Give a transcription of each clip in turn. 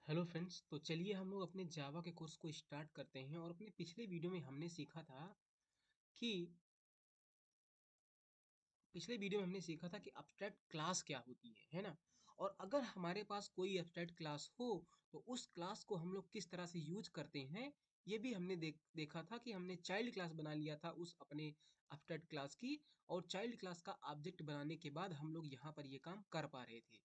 Hello friends, तो चलिए हम लोग अपने जावा के कोर्स को स्टार्ट करते हैं। और अपने पिछले वीडियो में हमने सीखा था कि एब्स्ट्रैक्ट क्लास क्या होती है ना। और अगर हमारे पास कोई एब्स्ट्रैक्ट क्लास हो तो उस क्लास को हम लोग किस तरह से यूज करते हैं, ये भी हमने देखा था कि हमने चाइल्ड क्लास बना लिया था उस अपने एब्स्ट्रैक्ट क्लास की। और चाइल्ड क्लास का ऑब्जेक्ट बनाने के बाद हम लोग यहाँ पर ये काम कर पा रहे थे।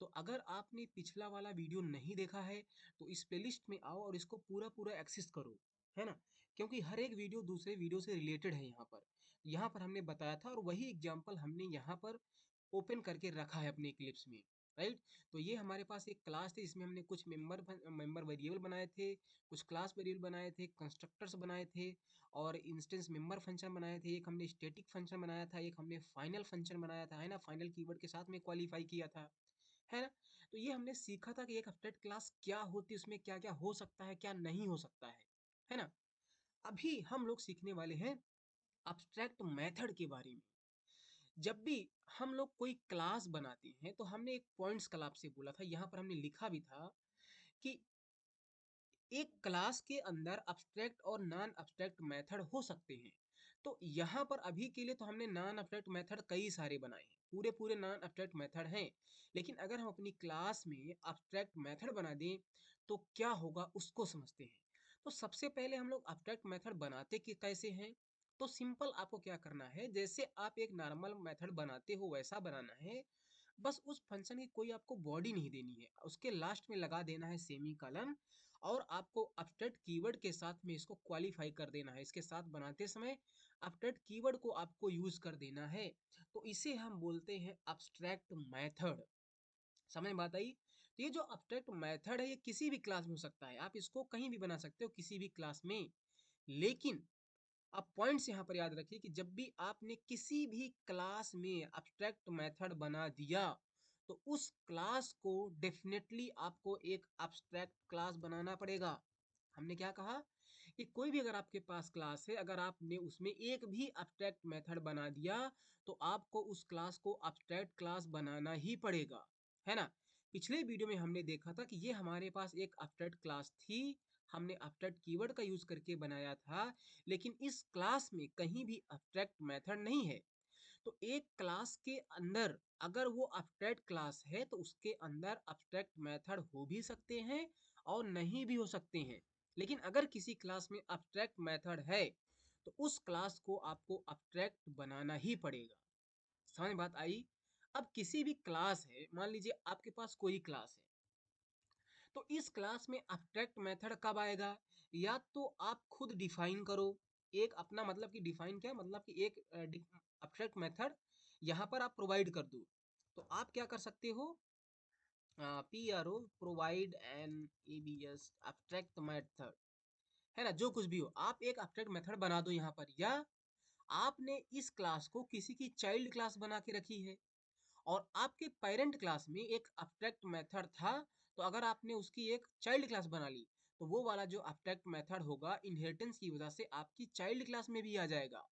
तो अगर आपने पिछला वाला वीडियो नहीं देखा है तो इस प्लेलिस्ट में आओ और इसको पूरा पूरा एक्सेस करो, है ना। क्योंकि हर एक वीडियो दूसरे वीडियो से रिलेटेड है। यहाँ पर हमने बताया था और वही एग्जाम्पल हमने यहाँ पर ओपन करके रखा है अपने क्लिप्स में। राइट। तो ये हमारे पास एक क्लास थी जिसमें हमने कुछ मेंबर वेरिएबल बनाए थे, कुछ क्लास वेरिएबल बनाए थे, कंस्ट्रक्टर्स बनाए थे, और इंस्टेंस मेंबर फंक्शन बनाए थे। एक हमने स्टैटिक फंक्शन बनाया था, एक हमने फाइनल फंक्शन बनाया था, है ना। फाइनल कीवर्ड के साथ में क्वालिफाई किया था, है ना। तो ये हमने सीखा था कि एक एब्स्ट्रैक्ट क्लास क्या होती है, उसमें क्या क्या हो सकता है, क्या नहीं हो सकता है ना। अभी हम लोग सीखने वाले हैं एब्स्ट्रैक्ट मेथड के बारे में। जब भी हम लोग कोई क्लास बनाते हैं तो हमने एक पॉइंट्स कल आपसे बोला था, यहाँ पर हमने लिखा भी था कि एक क्लास के अंदर एब्स्ट्रैक्ट और नॉन एब्स्ट्रैक्ट मेथड हो सकते हैं। तो यहाँ पर अभी के लिए तो हमने नॉन एब्स्ट्रैक्ट मेथड कई सारे बनाए हैं, पूरे पूरे नॉन एब्स्ट्रैक्ट मेथड हैं। लेकिन अगर हम अपनी क्लास में एब्स्ट्रैक्ट मेथड बना दें तो क्या होगा उसको समझते हैं। तो सबसे पहले हम लोग एब्स्ट्रैक्ट मेथड बनाते कि कैसे हैं। तो सिंपल आपको क्या करना है, जैसे आप एक नॉर्मल मेथड बनाते हो वैसा बनाना है। बस उस फंक्शन की कोई आपको बॉडी नहीं देनी है, उसके लास्ट में लगा देना है सेमी कॉलन। और आपको एब्स्ट्रैक्ट कीवर्ड के साथ में इसको क्वालिफाई कर देना है, इसके साथ बनाते समय एब्स्ट्रैक्ट कीवर्ड को आपको यूज कर देना है। तो इसे हम बोलते हैं एब्स्ट्रैक्ट मेथड। समझ में बात आई। तो ये जो एब्स्ट्रैक्ट मेथड है ये किसी भी क्लास में हो सकता है, आप इसको कहीं भी बना सकते हो किसी भी क्लास में। लेकिन आप पॉइंट्स यहाँ पर याद रखिए कि जब भी आपने किसी भी क्लास में एब्स्ट्रैक्ट मेथड बना दिया तो उस क्लास को डेफिनेटली आपको एक एब्स्ट्रैक्ट क्लास बनाना पड़ेगा। हमने क्या कहा कि कोई भी अगर आपके पास क्लास है, अगर आपने उसमें एक भी एब्स्ट्रैक्ट मेथड बना दिया तो आपको उस क्लास को एब्स्ट्रैक्ट क्लास बनाना ही पड़ेगा, है ना। पिछले वीडियो में हमने देखा था कि ये हमारे पास एक एब्स्ट्रैक्ट क्लास थी, हमने एब्स्ट्रैक्ट कीवर्ड का यूज करके बनाया था। लेकिन इस क्लास में कहीं भी एब्स्ट्रैक्ट मेथड नहीं है। तो एक क्लास के अंदर अगर वो एब्स्ट्रैक्ट क्लास है तो उसके अंदर एब्स्ट्रैक्ट मेथड हो भी सकते हैं और नहीं भी हो सकते हैं। लेकिन अगर किसी क्लास में एब्स्ट्रैक्ट मेथड है तो उस क्लास को आपको एब्स्ट्रैक्ट बनाना ही पड़ेगा। समझ में बात आई। अब किसी भी क्लास है, मान लीजिए आपके पास कोई क्लास है, तो इस क्लास में एब्स्ट्रैक्ट मेथड कब आएगा, या तो आप खुद डिफाइन करो एक अपना, मतलब कि डिफाइन क्या मतलब कि एक एब्स्ट्रैक्ट मेथड यहाँ पर आप प्रोवाइड कर दो। तो आप क्या कर सकते हो, P R O provide an A B S abstract method, है ना। जो कुछ भी हो आप एक एब्स्ट्रैक्ट मेथड बना दो यहाँ पर, या आपने इस क्लास को किसी की चाइल्ड क्लास बना के रखी है और आपके पेरेंट क्लास में एक एब्स्ट्रैक्ट मेथड था, तो अगर आपने उसकी एक चाइल्ड क्लास बना ली तो वो वाला जो एब्स्ट्रैक्ट मेथड होगा इनहेरिटेंस की वजह से आपकी चाइल्ड क्लास में भी आ जाएगा।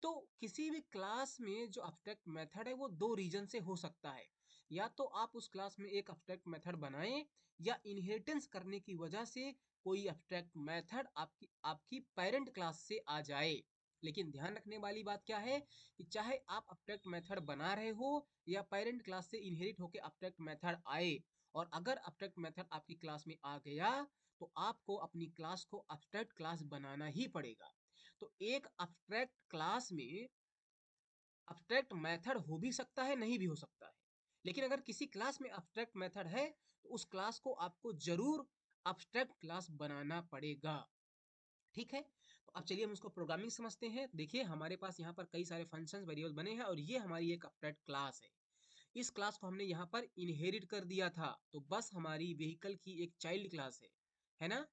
तो किसी भी क्लास में जो एब्स्ट्रैक्ट मेथड है वो दो रीजन से हो सकता है, या तो आप उस क्लास में एक एब्स्ट्रैक्ट मेथड बनाएं, या इनहेरिटेंस करने की वजह से कोई एब्स्ट्रैक्ट मेथड आपकी आपकी पेरेंट क्लास से आ जाए। लेकिन ध्यान रखने वाली बात क्या है कि चाहे आप एब्स्ट्रैक्ट मेथड बना रहे हो या पेरेंट क्लास से इनहेरिट होकर एब्स्ट्रैक्ट मेथड आए, और अगर एब्स्ट्रैक्ट मेथड आपकी क्लास में आ गया तो आपको अपनी क्लास को एब्स्ट्रैक्ट क्लास बनाना ही पड़ेगा। तो एक एब्स्ट्रैक्ट क्लास में एब्स्ट्रैक्ट मेथड हो भी सकता है, नहीं भी हो सकता है। लेकिन अगर किसी क्लास में एब्स्ट्रैक्ट मेथड है तो उस क्लास को आपको जरूर एब्स्ट्रैक्ट क्लास बनाना पड़ेगा। ठीक है। तो अब चलिए हम उसको प्रोग्रामिंग समझते हैं। देखिए हमारे पास यहाँ पर कई सारे फंक्शंस वेरिएबल बने हैं और ये हमारी एक एब्स्ट्रैक्ट क्लास है। इस क्लास को हमने यहाँ पर इनहेरिट कर दिया था, तो बस हमारी व्हीकल की एक चाइल्ड क्लास है ना।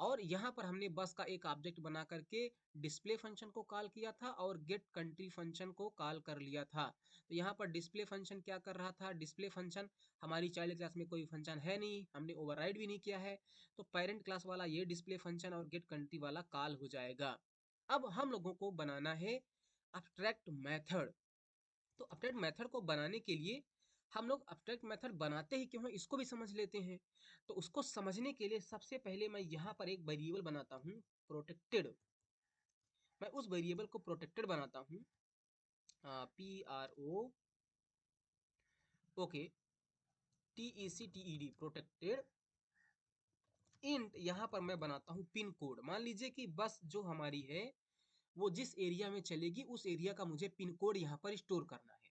और यहाँ पर हमने बस का एक ऑब्जेक्ट बना करके डिस्प्ले फंक्शन को कॉल किया था और गेट कंट्री फंक्शन को कॉल कर लिया था। तो यहाँ पर डिस्प्ले फंक्शन क्या कर रहा था, डिस्प्ले फंक्शन हमारी चाइल्ड क्लास में कोई फंक्शन है नहीं, हमने ओवरराइड भी नहीं किया है, तो पेरेंट क्लास वाला ये डिस्प्ले फंक्शन और गेट कंट्री वाला कॉल हो जाएगा। अब हम लोगों को बनाना है एब्स्ट्रैक्ट मेथड। तो एब्स्ट्रैक्ट मेथड को बनाने के लिए हम लोग एब्स्ट्रैक्ट मेथड बनाते ही क्यों हैं इसको भी समझ लेते हैं। तो उसको समझने के लिए सबसे पहले मैं यहाँ पर एक वेरिएबल बनाता हूँ प्रोटेक्टेड। मैं उस वेरिएबल को प्रोटेक्टेड बनाता हूँ, PRO, okay, TECTED, protected int. यहाँ पर मैं बनाता हूँ पिन कोड। मान लीजिए कि बस जो हमारी है वो जिस एरिया में चलेगी उस एरिया का मुझे पिन कोड यहाँ पर स्टोर करना है।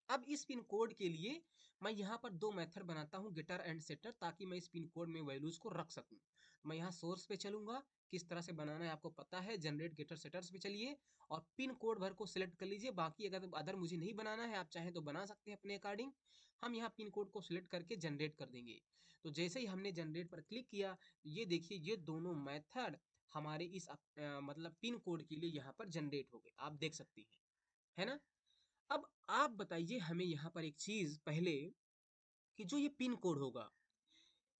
अब इस पिन कोड के लिए मैं यहाँ पर दो मेथड बनाता हूँ, गेटर एंड सेटर, ताकि मैं इस पिन कोड में वैल्यूज को रख सकूँ। मैं यहाँ सोर्स पे चलूंगा, किस तरह से बनाना है आपको पता है, जनरेट गेटर सेटर्स पे चलिए और पिन कोड भर को सिलेक्ट कर लीजिए। बाकी अगर अदर मुझे नहीं बनाना है, आप चाहें तो बना सकते हैं अपने अकॉर्डिंग। हम यहाँ पिन कोड को सिलेक्ट करके जनरेट कर देंगे। तो जैसे ही हमने जनरेट पर क्लिक किया, ये देखिए ये दोनों मेथड हमारे इस मतलब पिन कोड के लिए यहाँ पर जनरेट हो गए, आप देख सकती हैं, है ना। अब आप बताइए हमें यहाँ पर एक चीज पहले, कि जो ये पिन कोड होगा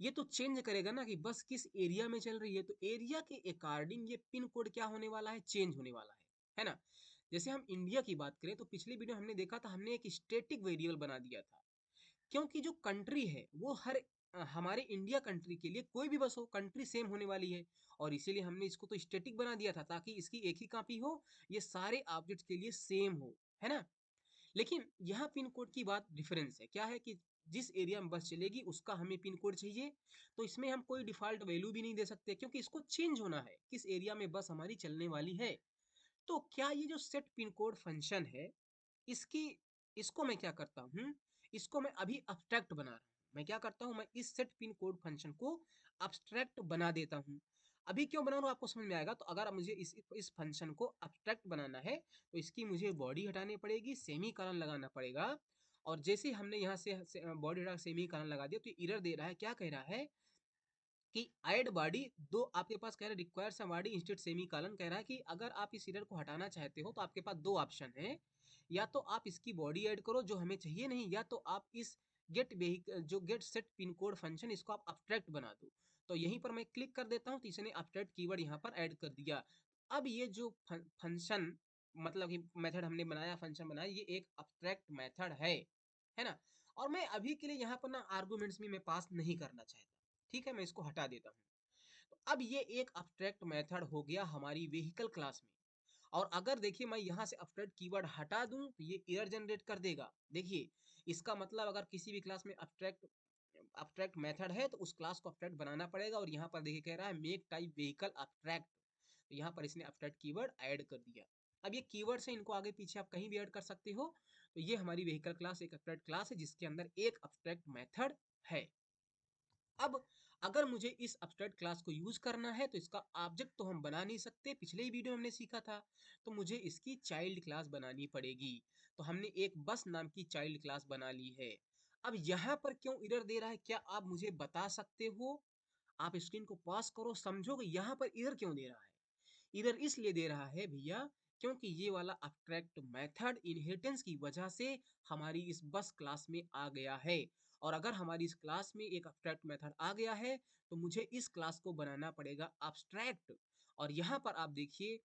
ये तो चेंज करेगा ना कि बस किस एरिया में चल रही है। तो एरिया के अकॉर्डिंग ये पिन कोड क्या होने वाला है, चेंज होने वाला है ना। जैसे हम इंडिया की बात करें तो पिछली वीडियो हमने देखा था, हमने एक स्टैटिक वेरिएबल बना दिया था, क्योंकि जो कंट्री है वो हर हमारे इंडिया कंट्री के लिए कोई भी बस हो, कंट्री सेम होने वाली है। और इसीलिए हमने इसको तो स्टैटिक बना दिया था ताकि इसकी एक ही कॉपी हो, ये सारे ऑब्जेक्ट के लिए सेम हो, है ना। लेकिन यहाँ पिन कोड की बात डिफरेंस है, क्या है कि जिस एरिया में बस चलेगी उसका हमें पिन कोड चाहिए। तो इसमें हम कोई डिफॉल्ट वैल्यू भी नहीं दे सकते, क्योंकि इसको चेंज होना है किस एरिया में बस हमारी चलने वाली है। तो क्या ये जो सेट पिन कोड फंक्शन है, इसकी इसको मैं क्या करता हूँ, इसको मैं अभी अब्स्ट्रैक्ट बना रहा हूँ। मैं क्या करता हूँ, मैं इस सेट पिन कोड फंक्शन को अब्स्ट्रैक्ट बना देता हूँ। अभी क्यों बना रहा हूँ आपको समझ में आएगा। तो अगर मुझे इस फंक्शन को अब्स्ट्रैक्ट बनाना है तो इसकी मुझे बॉडी हटानी पड़ेगी, सेमी कॉलन लगाना पड़ेगा। और जैसे ही हमने यहाँ से बॉडी हटा सेमी कॉलन लगा दिया तो एरर दे रहा है, क्या कह रहा है कि ऐड बॉडी, दो आपके पास कह रहा है require some body instead semicolon, कह रहा है कि अगर आप इस एरर को हटाना चाहते हो तो आपके पास दो ऑप्शन है, या तो आप इसकी बॉडी ऐड करो जो हमें चाहिए नहीं, या तो आप इस गेट जो get set pin code function इसको आप अब्स्ट्रैक्ट बना दो। तो यहीं पर मैं क्लिक कर देता हूँ तो इसने अब्स्ट्रैक्ट कीवर्ड यहाँ पर ऐड कर दिया। अब ये जो फंक्शन मतलब कि मेथड हमने बनाया, फंक्शन बनाया, ये एक अब्स्ट्रैक्ट मेथड है ना। और मैं अभी के लिए यहाँ पर ना आर्गुमेंट्स में मैं पास नहीं करना चाहता, ठीक है, मैं इसको हटा देता हूँ। तो अब ये एक अब्स्ट्रैक्ट मेथड हो गया हमारी व्हीकल क्लास में। और अगर देखिए मैं यहाँ से अब्स्ट्रैक्ट कीवर्ड हटा दूं तो ये एरर जनरेट कर देगा। देखिए इसका मतलब अगर किसी भी क्लास में अब्स्ट्रैक्ट अब्स्ट्रैक्ट मेथड है तो उस क्लास को अब्स्ट्रैक्ट बनाना पड़ेगा। और यहाँ पर देखिए कह रहा है मेक टाइप व्हीकल अब्स्ट्रैक्ट, तो यहाँ पर इसने अब्स्ट्रैक्ट कीवर्ड ऐड कर दिया। अब ये कीवर्ड से इनको आगे पीछे आप कहीं भी ऐड कर सकते हो। तो ये हमारी व्हीकल क्लास एक अब्स्ट्रैक्ट क्लास है जिसके अंदर एक अब्स्ट्रैक्ट मेथड है। अब अगर मुझे इस अब्स्ट्रैक्ट क्लास को यूज करना है तो इसका ऑब्जेक्ट तो हम बना नहीं सकते, पिछले ही वीडियो हमने सीखा था। तो मुझे इसकी चाइल्ड क्लास बनानी पड़ेगी। तो हमने एक बस नाम की चाइल्ड क्लास बना ली है। अब यहाँ पर क्यों एरर दे रहा है, क्या आप मुझे बता सकते हो। आप स्क्रीन को पॉज करो, समझोगे यहाँ पर एरर क्यों दे रहा है। एरर इसलिए दे रहा है भैया, क्योंकि ये वाला अब्स्ट्रैक्ट मेथड इनहेरिटेंस की वजह से हमारी इस बस क्लास में आ गया है। और अगर हमारी इस क्लास में एक अब्स्ट्रैक्ट मेथड आ गया है तो मुझे इस क्लास को बनाना पड़ेगा अब्स्ट्रैक्ट। और यहाँ पर आप देखिए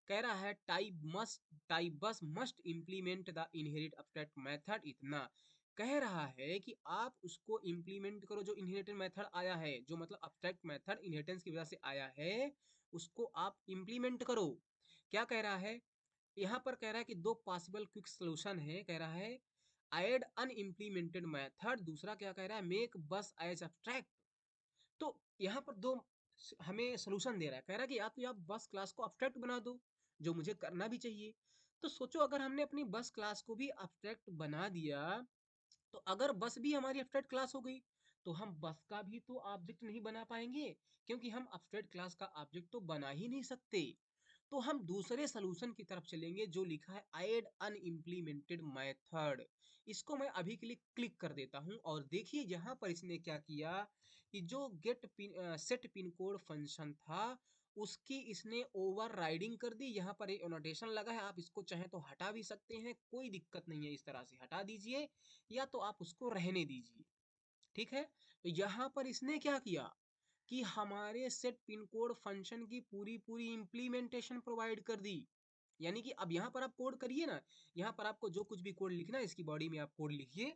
कह रहा है टाइप बस must implement the inherit abstract method, इतना कह रहा है कि आप उसको इम्प्लीमेंट करो। जो इनहेरिटेड मेथड आया है, जो मतलब अब्स्ट्रैक्ट मेथड इनहेरिटेंस की वजह से आया है, उसको आप इम्प्लीमेंट करो। क्या कह रहा है, यहाँ पर कह रहा है कि दो पॉसिबल क्विक सोल्यूशन है। कह रहा है ऐड अनइम्प्लीमेंटेड मेथड, दूसरा क्या कह रहा है मेक बस एज अब्स्ट्रैक्ट। तो यहाँ पर दो हमें सोल्यूशन दे रहा है, कह रहा है कि या तो आप बस क्लास को अब्स्ट्रैक्ट बना दो, जो मुझे करना भी चाहिए। तो सोचो अगर हमने अपनी बस क्लास को भी अब्स्ट्रैक्ट बना दिया, तो अगर बस भी हमारी अब्स्ट्रैक्ट क्लास हो गई तो हम बस का भी तो ऑब्जेक्ट नहीं बना पाएंगे, क्योंकि हम अब्स्ट्रैक्ट क्लास का ऑब्जेक्ट तो बना ही नहीं सकते। तो हम दूसरे सलूशन की तरफ चलेंगे जो लिखा है ऐड अनइम्प्लीमेंटेड मेथड। इसको मैं अभी के लिए क्लिक कर देता हूं और देखिए यहाँ पर इसने क्या किया कि जो get pin set pin code function था उसकी इसने ओवर राइडिंग कर दी। यहाँ पर एक एनोटेशन लगा है, आप इसको चाहें तो हटा भी सकते हैं, कोई दिक्कत नहीं है, इस तरह से हटा दीजिए या तो आप उसको रहने दीजिए, ठीक है। तो यहाँ पर इसने क्या किया कि हमारे सेट पिन कोड फंक्शन की पूरी पूरी इंप्लीमेंटेशन प्रोवाइड कर दी। यानी कि अब यहाँ पर आप कोड करिए ना, यहाँ पर आपको जो कुछ भी कोड लिखना है इसकी बॉडी में आप कोड लिखिए।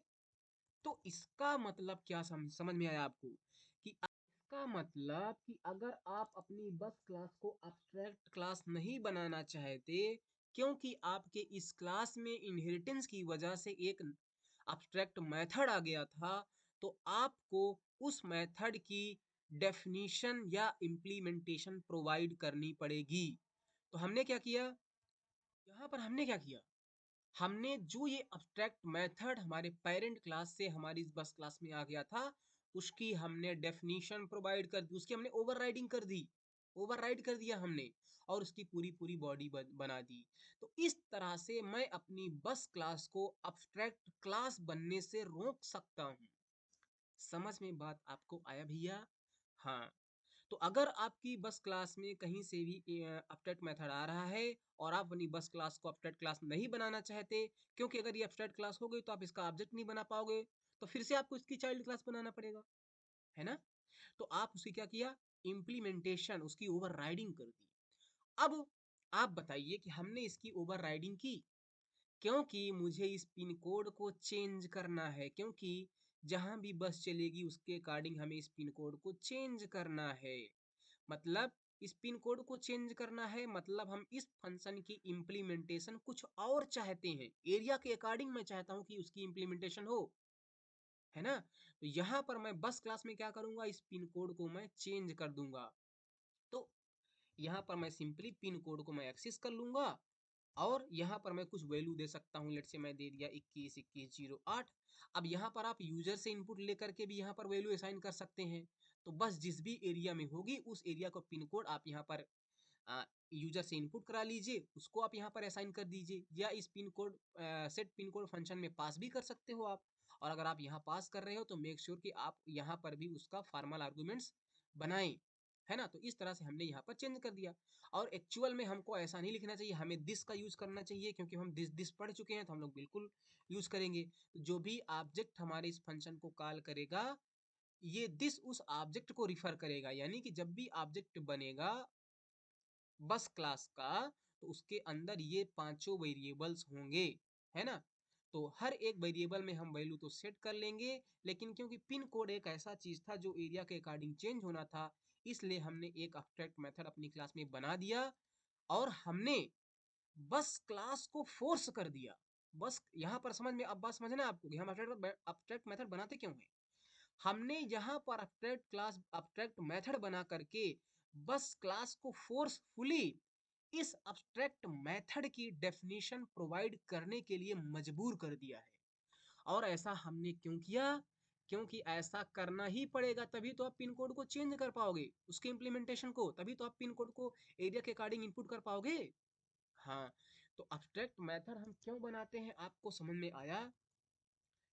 तो इसका मतलब क्या समझ में आया आपको कि इसका मतलब कि अगर आप अपनी बस क्लास को अब्स्ट्रैक्ट क्लास नहीं बनाना चाहते, क्योंकि आपके इस क्लास में इनहेरिटेंस की वजह से एक अब्स्ट्रैक्ट मेथड आ गया था, तो आपको उस मेथड की डेफिनेशन या इम्प्लीमेंटेशन प्रोवाइड करनी पड़ेगी। तो हमने क्या किया, यहाँ पर हमने क्या किया, हमने जो ये अब्स्ट्रैक्ट मेथड हमारे पेरेंट क्लास से हमारी बस क्लास में आ गया था, उसकी हमने डेफिनेशन प्रोवाइड कर दी, उसकी हमने ओवरराइडिंग कर दी, ओवरराइड कर दिया हमने, और उसकी पूरी पूरी बॉडी बना दी। तो इस तरह से मैं अपनी बस क्लास को अब्स्ट्रैक्ट क्लास बनने से रोक सकता हूँ। समझ में बात आपको आया भैया? हाँ। तो अगर आपकी बस क्लास में कहीं से भी अपडेट मेथड आ रहा है और आप अपनी बस क्लास को अपडेट क्लास नहीं बनाना चाहते, क्योंकि अगर ये अपडेट क्लास हो गई तो आप इसका ऑब्जेक्ट नहीं बना पाओगे, तो फिर से आपको इसकी चाइल्ड क्लास बनाना पड़ेगा, है ना? तो आप उसे क्या किया, इम्प्लीमेंटेशन उसकी ओवरराइडिंग कर दी। अब आप बताइए कि हमने इसकी ओवरराइडिंग की क्योंकि मुझे इस पिन कोड को चेंज करना है, क्योंकि जहां भी बस चलेगी उसके अकॉर्डिंग हमें इस पिन कोड को चेंज करना है। मतलब इस पिन कोड को चेंज करना है, मतलब हम इस फंक्शन की इम्प्लीमेंटेशन कुछ और चाहते हैं, एरिया के अकॉर्डिंग मैं चाहता हूं कि उसकी इम्प्लीमेंटेशन हो, है ना? तो यहाँ पर मैं बस क्लास में क्या करूंगा, इस पिन कोड को मैं चेंज कर दूंगा। तो यहाँ पर मैं सिंपली पिन कोड को मैं एक्सेस कर लूंगा, और यहाँ पर मैं कुछ वैल्यू दे सकता हूँ, लेट से मैं दे दिया 212108। अब यहाँ पर आप यूजर से इनपुट लेकर के भी यहाँ पर वैल्यू असाइन कर सकते हैं। तो बस जिस भी एरिया में होगी उस एरिया का पिन कोड आप यहाँ पर यूजर से इनपुट करा लीजिए, उसको आप यहाँ पर असाइन कर दीजिए, या इस pin code set pin code function में पास भी कर सकते हो आप। और अगर आप यहाँ पास कर रहे हो तो मेक श्योर कि आप यहाँ पर भी उसका फॉर्मल आर्गूमेंट्स बनाएं, है ना? तो इस तरह से हमने यहाँ पर चेंज कर दिया। और एक्चुअल में हमको ऐसा नहीं लिखना चाहिए, हमें दिस का यूज करना चाहिए, क्योंकि हम दिस दिस पढ़ चुके हैं तो हम लोग बिल्कुल यूज करेंगे। तो जो भी ऑब्जेक्ट हमारे इस फंक्शन को कॉल करेगा, ये दिस उस ऑब्जेक्ट को रिफर करेगा, यानी कि जब भी ऑब्जेक्ट बनेगा बस क्लास का, तो उसके अंदर ये पांचों वेरिएबल्स होंगे, है ना? तो हर एक वेरिएबल में हम वैल्यू तो सेट कर लेंगे, लेकिन क्योंकि पिन कोड एक ऐसा चीज था जो एरिया के अकॉर्डिंग चेंज होना था, इसलिए हमने एक अब्स्ट्रैक्ट मेथड अपनी क्लास में बना दिया, और हमने बस क्लास को फोर्स कर दिया। बस यहाँ पर समझ में, अब बात समझना आपको कि हम अब्स्ट्रैक्ट मेथड बनाते क्यों हैं। हमने यहाँ पर अब्स्ट्रैक्ट मेथड बना करके बस क्लास को फोर्सफुली इस अब्स्ट्रैक्ट मेथड की डेफिनेशन प्रोवाइड करने के लिए मजबूर कर दिया है। और ऐसा हमने क्यों किया, क्योंकि ऐसा करना ही पड़ेगा, तभी तो आप पिन कोड को चेंज कर पाओगे, उसके इम्प्लीमेंटेशन को, तभी तो आप पिन कोड को एरिया के अकॉर्डिंग इनपुट कर पाओगे। हाँ। तो अब्स्ट्रैक्ट मेथड हम क्यों बनाते हैं आपको समझ में आया?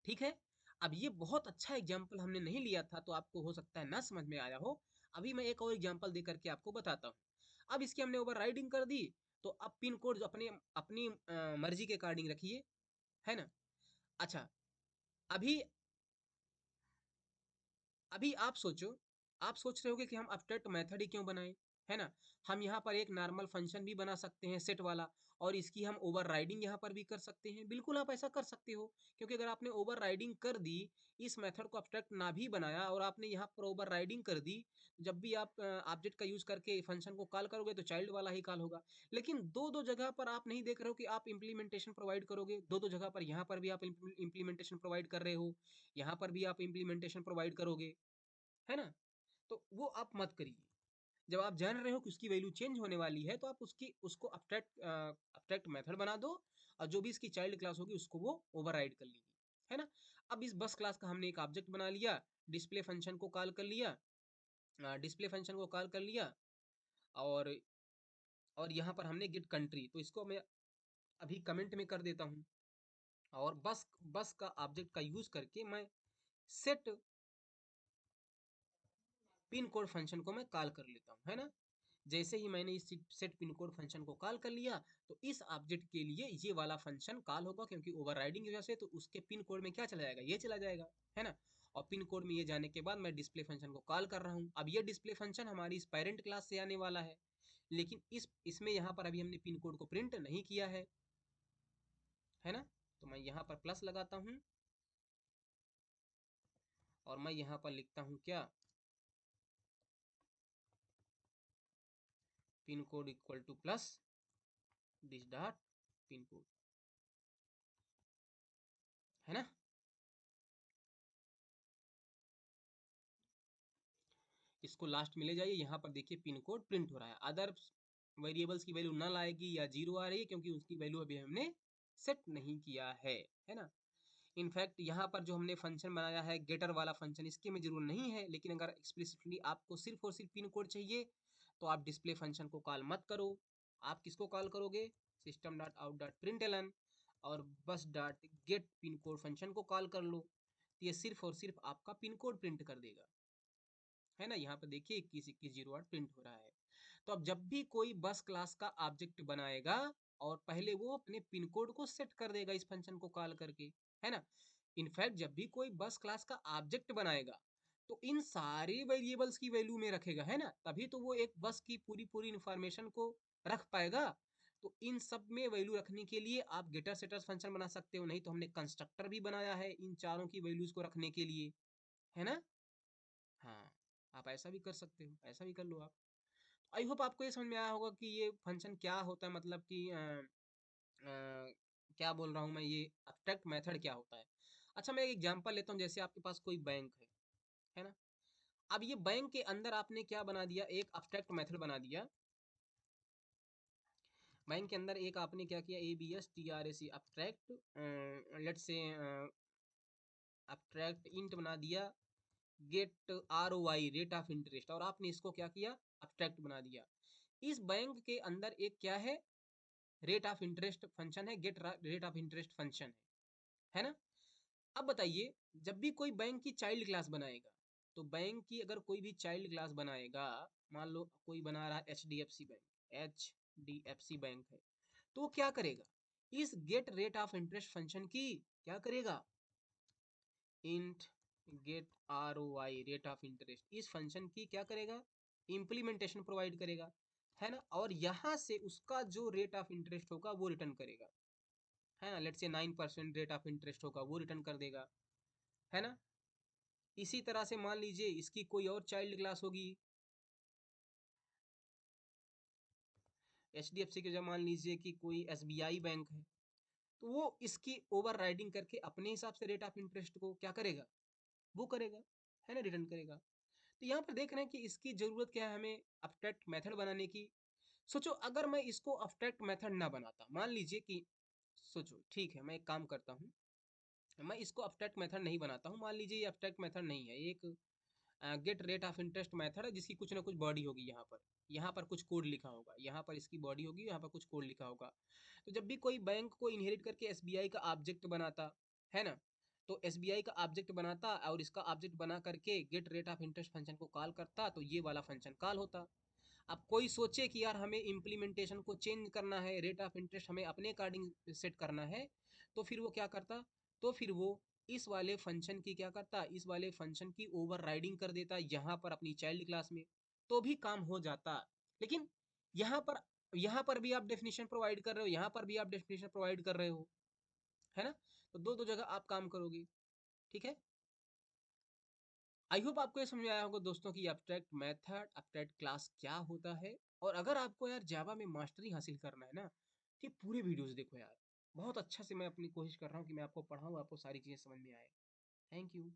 ठीक है। अब ये बहुत अच्छा एग्जाम्पल हमने नहीं लिया था, तो आपको हो सकता है ना समझ में आया हो। अभी मैं एक और एग्जाम्पल दे करके आपको बताता हूँ। अब इसकी हमने ओवर राइडिंग कर दी, तो अब पिन कोड अपने अपनी मर्जी के अकॉर्डिंग रखिए, है ना? अच्छा, अभी अभी आप सोच रहे होगे कि हम अपडेट मेथड ही क्यों बनाएं, है ना? हम यहाँ पर एक नॉर्मल फंक्शन भी बना सकते हैं सेट वाला, और इसकी हम ओवरराइडिंग यहाँ पर भी कर सकते हैं। बिल्कुल आप ऐसा कर सकते हो, क्योंकि अगर आपने ओवरराइडिंग कर दी, इस मेथड को अब्स्ट्रैक्ट ना भी बनाया और आपने यहाँ पर ओवरराइडिंग कर दी, जब भी आप ऑब्जेक्ट का यूज करके फंक्शन को कॉल करोगे तो चाइल्ड वाला ही कॉल होगा। लेकिन दो दो जगह पर आप नहीं देख रहे हो कि आप इम्प्लीमेंटेशन प्रोवाइड करोगे, दो दो जगह पर, यहाँ पर भी आप इम्प्लीमेंटेशन प्रोवाइड कर रहे हो, यहाँ पर भी आप इम्प्लीमेंटेशन प्रोवाइड करोगे, है ना? तो वो आप मत करिए। जब आप जान रहे हो कि उसकी वैल्यू चेंज होने वाली है, तो आप उसको अब्स्ट्रैक्ट मेथड बना दो, और जो भी इसकी चाइल्ड क्लास होगी उसको वो ओवरराइड कर लेगी, है ना? अब इस बस क्लास का हमने एक ऑब्जेक्ट बना लिया, डिस्प्ले फंक्शन को कॉल कर लिया, डिस्प्ले फंक्शन को कॉल कर लिया, और यहाँ पर हमने गेट कंट्री, तो इसको मैं अभी कमेंट में कर देता हूँ, और बस बस का ऑब्जेक्ट का यूज करके मैं सेट पिन कोड फंक्शन को मैं कॉल कर लेता हूँ, है ना? जैसे ही मैंने इस सेट पिन कोड फंक्शन को कॉल कर लिया, तो इस ऑब्जेक्ट के लिए ये वाला फंक्शन कॉल होगा, क्योंकि ओवरराइडिंग की वजह से तो उसके पिन कोड में क्या चला जाएगा, ये चला जाएगा, है ना? और पिन कोड में ये जाने के बाद मैं डिस्प्ले फंक्शन को कॉल कर रहा हूँ। अब ये डिस्प्ले फंक्शन हमारी इस पेरेंट क्लास से आने वाला है, लेकिन इसमें यहाँ पर अभी हमने पिन कोड को प्रिंट नहीं किया है ना? तो मैं यहाँ पर प्लस लगाता हूँ, और मैं यहाँ पर लिखता हूँ क्या, pin code equal two plus this dot pin code, है ना। इसको लास्ट में ले जाइए, यहाँ पर देखिए पिन कोड प्रिंट हो रहा है। अदर वेरिएबल्स की वैल्यू नल आएगी या जीरो आ रही है, क्योंकि उसकी वैल्यू अभी हमने सेट नहीं किया है ना। इनफैक्ट यहाँ पर जो हमने फंक्शन बनाया है गेटर वाला फंक्शन, इसकी हमें जरूरत नहीं है, लेकिन अगर एक्सप्लिसिटली आपको सिर्फ और सिर्फ पिन कोड चाहिए तो आप डिस्प्ले फंक्शन को कॉल मत करो। आप किसको कॉल करोगे, system dot out dot println और बस dot gate pin code function को कॉल कर लो, तो ये सिर्फ और सिर्फ आपका पिन कोड प्रिंट कर देगा, है ना। यहाँ पे देखिए 21 21 08 प्रिंट हो रहा है। तो अब जब भी कोई बस क्लास का ऑब्जेक्ट बनाएगा और पहले वो अपने पिन कोड को सेट कर देगा इस फंक्शन को कॉल करके, है ना। इनफैक्ट जब भी कोई बस क्लास का ऑब्जेक्ट बनाएगा तो इन सारे वेरिएबल्स की वैल्यू में रखेगा, है ना, तभी तो वो एक बस की पूरी पूरी इंफॉर्मेशन को रख पाएगा। तो इन सब में वैल्यू रखने के लिए आप गेटर सेटर्स फंक्शन बना सकते हो, नहीं तो हमने कंस्ट्रक्टर भी बनाया है इन चारों की वैल्यूज को रखने के लिए, है ना। हाँ, आप ऐसा भी कर सकते हो, ऐसा भी कर लो आप। आई होप आपको ये समझ में आया होगा कि ये फंक्शन क्या होता है, मतलब कि क्या बोल रहा हूँ मैं, ये अब्स्ट्रैक्ट मेथड क्या होता है। अच्छा, मैं एक एग्जांपल लेता हूँ, जैसे आपके पास कोई बैंक है ना। अब ये बैंक के अंदर आपने क्या बना दिया, एक अब्स्ट्रैक्ट मेथड बना दिया। बैंक के अंदर एक आपने क्या किया, ABSTRAC abstract, let's say abstract int बना दिया get ROI rate of interest, और आपने इसको क्या किया, अब्स्ट्रैक्ट बना दिया। इस बैंक के अंदर एक क्या है, रेट ऑफ इंटरेस्ट फंक्शन है, get rate of interest function है ना। अब बताइए, जब भी कोई बैंक की चाइल्ड क्लास बनाएगा, तो बैंक की अगर कोई भी चाइल्ड क्लास बनाएगा, मान लो कोई बना रहा है HDFC बैंक है, तो वो क्या करेगा, इस get rate of interest function की क्या करेगा, int get ROI rate of interest, इस फंक्शन की क्या करेगा, इम्प्लीमेंटेशन प्रोवाइड करेगा, है ना। और यहाँ से उसका जो रेट ऑफ इंटरेस्ट होगा वो रिटर्न करेगा, है ना। लेट से 9% रेट ऑफ इंटरेस्ट होगा वो रिटर्न कर देगा, है ना। इसी तरह से मान लीजिए इसकी कोई और चाइल्ड क्लास होगी, HDFC के, जब मान लीजिए कि कोई SBI बैंक है, तो वो इसकी ओवर राइडिंग करके अपने हिसाब से रेट ऑफ इंटरेस्ट को क्या करेगा, वो करेगा, है ना, रिटर्न करेगा। तो यहाँ पर देख रहे हैं कि इसकी जरूरत क्या है हमें, अब्स्ट्रैक्ट मेथड बनाने की। सोचो अगर मैं इसको अब्स्ट्रैक्ट मेथड ना बनाता, मान लीजिए कि, सोचो ठीक है, मैं एक काम करता हूँ, मैं इसको अब्स्ट्रैक्ट मेथड नहीं बनाता हूँ, मान लीजिए ये अब्स्ट्रैक्ट मेथड नहीं है, एक get rate of interest method है जिसकी कुछ ना कुछ बॉडी होगी, यहाँ पर कुछ कोड लिखा होगा, यहाँ पर इसकी बॉडी होगी, यहाँ पर कुछ कोड लिखा होगा। तो जब भी कोई बैंक को इनहेरिट करके SBI का ऑब्जेक्ट बनाता, है ना, तो SBI का ऑब्जेक्ट बनाता और इसका ऑब्जेक्ट बना करके get rate of interest function को कॉल करता, तो ये वाला फंक्शन कॉल होता। अब कोई सोचे कि यार हमें इम्प्लीमेंटेशन को चेंज करना है, रेट ऑफ इंटरेस्ट हमें अपने अकॉर्डिंग सेट करना है, तो फिर वो क्या करता, तो फिर वो इस वाले फंक्शन की क्या करता, इस वाले फंक्शन की ओवर राइडिंग कर देता यहाँ पर अपनी चाइल्ड क्लास में, तो भी काम हो जाता। लेकिन यहाँ पर, यहाँ पर भी आप डेफिनेशन प्रोवाइड कर रहे हो, यहाँ पर भी आप डेफिनेशन प्रोवाइड कर रहे हो, है ना। तो दो दो जगह आप काम करोगे, ठीक है। आई होप आपको ये समझ में आया होगा दोस्तों कि एब्स्ट्रैक्ट मेथड, एब्स्ट्रैक्ट क्लास क्या होता है। और अगर आपको यार जावा में मास्टरी हासिल करना है ना, तो ये पूरे वीडियोस देखो यार, बहुत अच्छा से मैं अपनी कोशिश कर रहा हूँ कि मैं आपको पढ़ाऊँ, आपको सारी चीज़ें समझ में आए। Thank you.